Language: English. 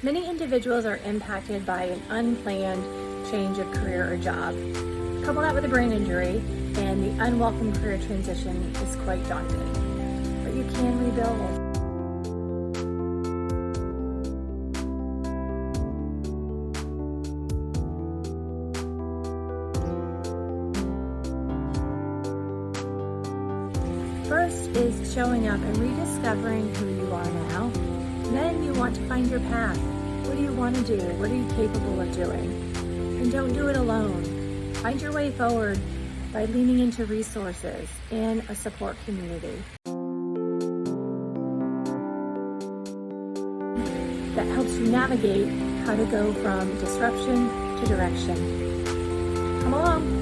Many individuals are impacted by an unplanned change of career or job. Couple that with a brain injury, and the unwelcome career transition is quite daunting. But you can rebuild. First is showing up and rediscovering who you are now. Then you want to find your path. What do you want to do? What are you capable of doing? And don't do it alone. Find your way forward by leaning into resources and a support community that helps you navigate how to go from disruption to direction. Come along.